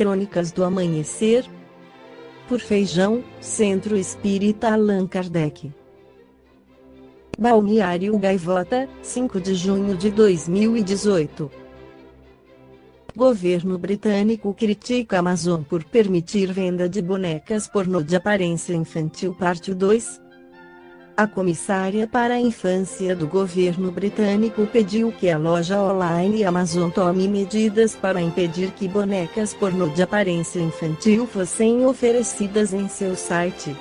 Crônicas do Amanhecer, por Feijão, Centro Espírita Allan Kardec. Balneário Gaivota, 5 de junho de 2018. Governo britânico critica a Amazon por permitir venda de bonecas pornô de aparência infantil. Parte 2. A comissária para a infância do governo britânico pediu que a loja online Amazon tome medidas para impedir que bonecas pornô de aparência infantil fossem oferecidas em seu site.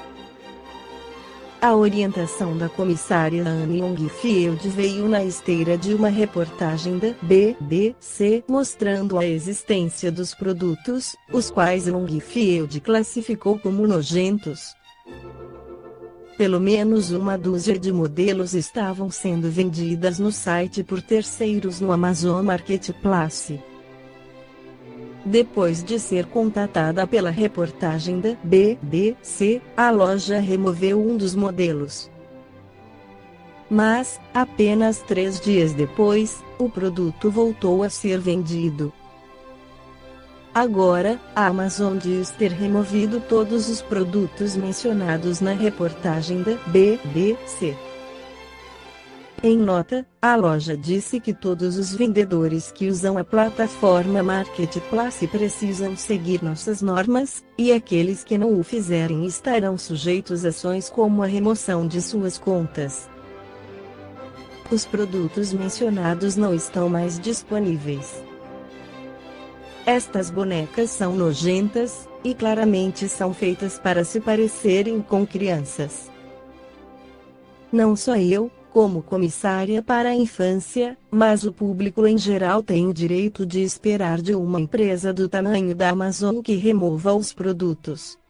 A orientação da comissária Anne Longfield veio na esteira de uma reportagem da BBC mostrando a existência dos produtos, os quais Longfield classificou como nojentos. Pelo menos uma dúzia de modelos estavam sendo vendidas no site por terceiros no Amazon Marketplace. Depois de ser contatada pela reportagem da BBC, a loja removeu um dos modelos. Mas, apenas 3 dias depois, o produto voltou a ser vendido. Agora, a Amazon diz ter removido todos os produtos mencionados na reportagem da BBC. Em nota, a loja disse que todos os vendedores que usam a plataforma Marketplace precisam seguir nossas normas, e aqueles que não o fizerem estarão sujeitos a ações como a remoção de suas contas. Os produtos mencionados não estão mais disponíveis. Estas bonecas são nojentas, e claramente são feitas para se parecerem com crianças. Não só eu, como comissária para a infância, mas o público em geral tem o direito de esperar de uma empresa do tamanho da Amazon que remova os produtos.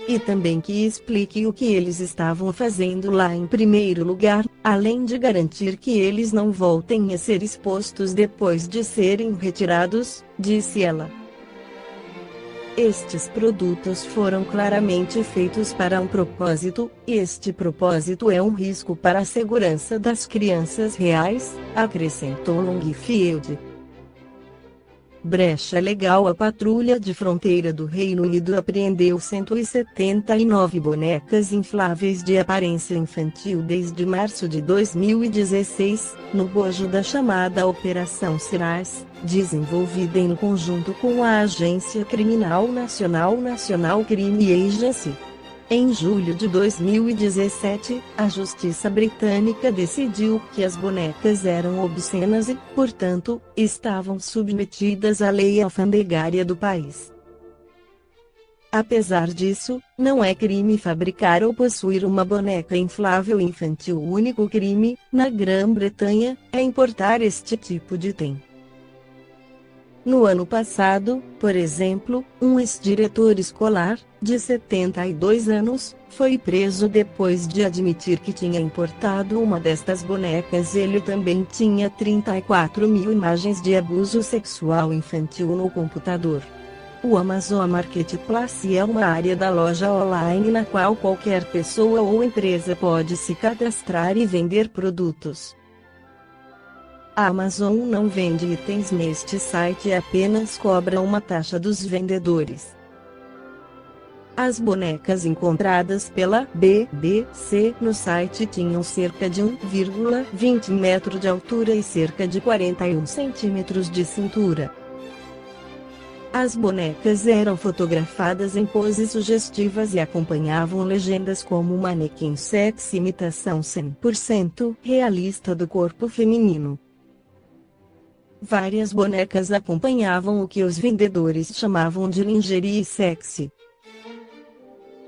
E também que explique o que eles estavam fazendo lá em primeiro lugar, além de garantir que eles não voltem a ser expostos depois de serem retirados, disse ela. Estes produtos foram claramente feitos para um propósito, e este propósito é um risco para a segurança das crianças reais, acrescentou Longfield. Brecha legal. A patrulha de fronteira do Reino Unido apreendeu 179 bonecas infláveis de aparência infantil desde março de 2016, no bojo da chamada Operação Siras, desenvolvida em conjunto com a Agência Criminal Nacional National Crime Agency. Em julho de 2017, a Justiça Britânica decidiu que as bonecas eram obscenas e, portanto, estavam submetidas à lei alfandegária do país. Apesar disso, não é crime fabricar ou possuir uma boneca inflável infantil. O único crime, na Grã-Bretanha, é importar este tipo de item. No ano passado, por exemplo, um ex-diretor escolar, de 72 anos, foi preso depois de admitir que tinha importado uma destas bonecas. Ele também tinha 34 mil imagens de abuso sexual infantil no computador. O Amazon Marketplace é uma área da loja online na qual qualquer pessoa ou empresa pode se cadastrar e vender produtos. A Amazon não vende itens neste site e apenas cobra uma taxa dos vendedores. As bonecas encontradas pela BBC no site tinham cerca de 1,20 metros de altura e cerca de 41 centímetros de cintura. As bonecas eram fotografadas em poses sugestivas e acompanhavam legendas como manequim sexy, imitação 100% realista do corpo feminino. Várias bonecas acompanhavam o que os vendedores chamavam de lingerie sexy.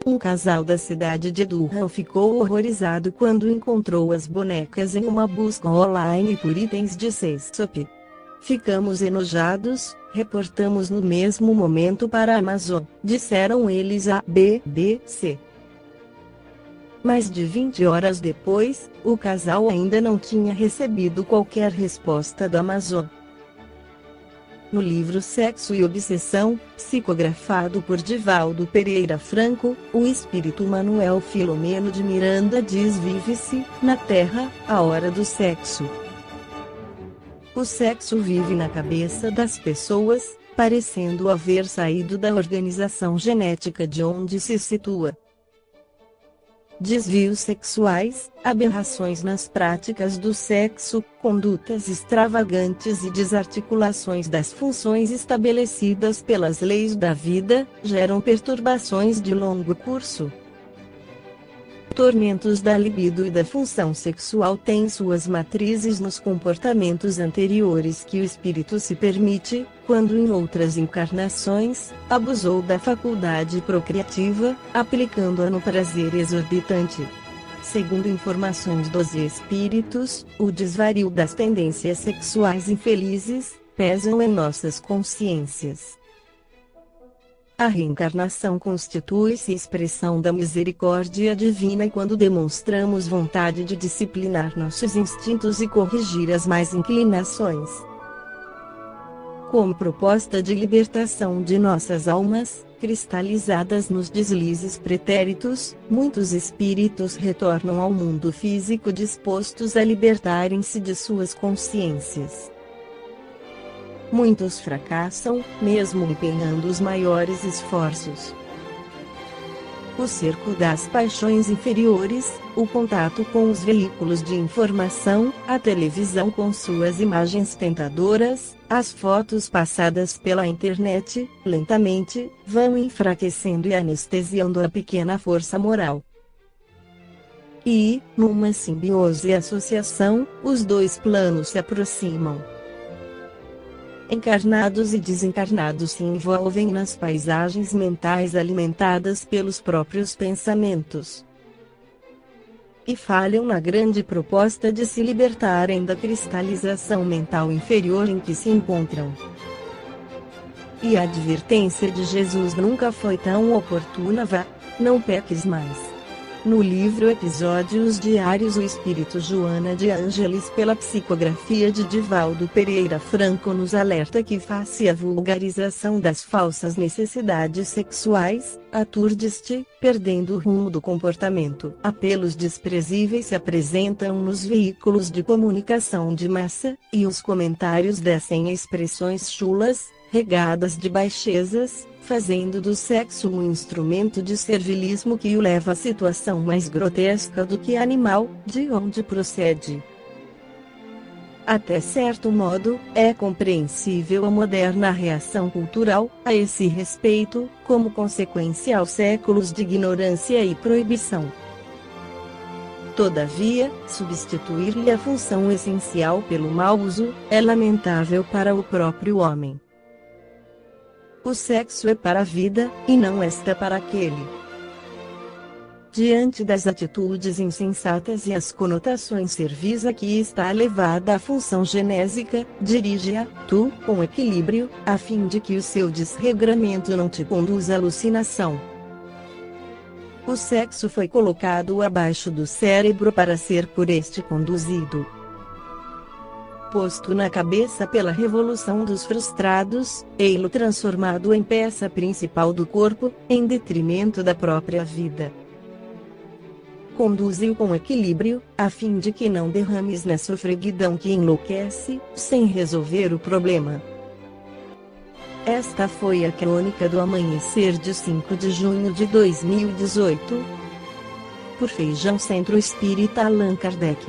Um casal da cidade de Durham ficou horrorizado quando encontrou as bonecas em uma busca online por itens de sex-shop. Ficamos enojados, reportamos no mesmo momento para a Amazon, disseram eles à BBC. Mais de 20 horas depois, o casal ainda não tinha recebido qualquer resposta da Amazon. No livro Sexo e Obsessão, psicografado por Divaldo Pereira Franco, o espírito Manuel Filomeno de Miranda diz: vive-se, na Terra, a hora do sexo. O sexo vive na cabeça das pessoas, parecendo haver saído da organização genética de onde se situa. Desvios sexuais, aberrações nas práticas do sexo, condutas extravagantes e desarticulações das funções estabelecidas pelas leis da vida, geram perturbações de longo curso. Tormentos da libido e da função sexual têm suas matrizes nos comportamentos anteriores que o espírito se permite, quando em outras encarnações, abusou da faculdade procriativa, aplicando-a no prazer exorbitante. Segundo informações dos espíritos, o desvario das tendências sexuais infelizes pesam em nossas consciências. A reencarnação constitui-se expressão da misericórdia divina quando demonstramos vontade de disciplinar nossos instintos e corrigir as más inclinações. Como proposta de libertação de nossas almas, cristalizadas nos deslizes pretéritos, muitos espíritos retornam ao mundo físico dispostos a libertarem-se de suas consciências. Muitos fracassam, mesmo empenhando os maiores esforços. O cerco das paixões inferiores, o contato com os veículos de informação, a televisão com suas imagens tentadoras, as fotos passadas pela internet, lentamente, vão enfraquecendo e anestesiando a pequena força moral. E, numa simbiose e associação, os dois planos se aproximam. Encarnados e desencarnados se envolvem nas paisagens mentais alimentadas pelos próprios pensamentos. E falham na grande proposta de se libertarem da cristalização mental inferior em que se encontram. E a advertência de Jesus nunca foi tão oportuna: vá, não peques mais. No livro Episódios Diários, o espírito Joana de Ângeles, pela psicografia de Divaldo Pereira Franco, nos alerta que, face à vulgarização das falsas necessidades sexuais, aturde-te, perdendo o rumo do comportamento. Apelos desprezíveis se apresentam nos veículos de comunicação de massa, e os comentários descem expressões chulas, regadas de baixezas, fazendo do sexo um instrumento de servilismo que o leva à situação mais grotesca do que animal, de onde procede. Até certo modo, é compreensível a moderna reação cultural a esse respeito, como consequência aos séculos de ignorância e proibição. Todavia, substituir-lhe a função essencial pelo mau uso, é lamentável para o próprio homem. O sexo é para a vida, e não esta para aquele. Diante das atitudes insensatas e as conotações servis a que está levada a função genésica, dirige-a, tu, com equilíbrio, a fim de que o seu desregramento não te conduza à alucinação. O sexo foi colocado abaixo do cérebro para ser por este conduzido. Posto na cabeça pela revolução dos frustrados, ei-lo transformado em peça principal do corpo, em detrimento da própria vida. Conduze-o com equilíbrio, a fim de que não derrames na sofreguidão que enlouquece, sem resolver o problema. Esta foi a crônica do amanhecer de 5 de junho de 2018. Por Feijão Centro Espírita Allan Kardec.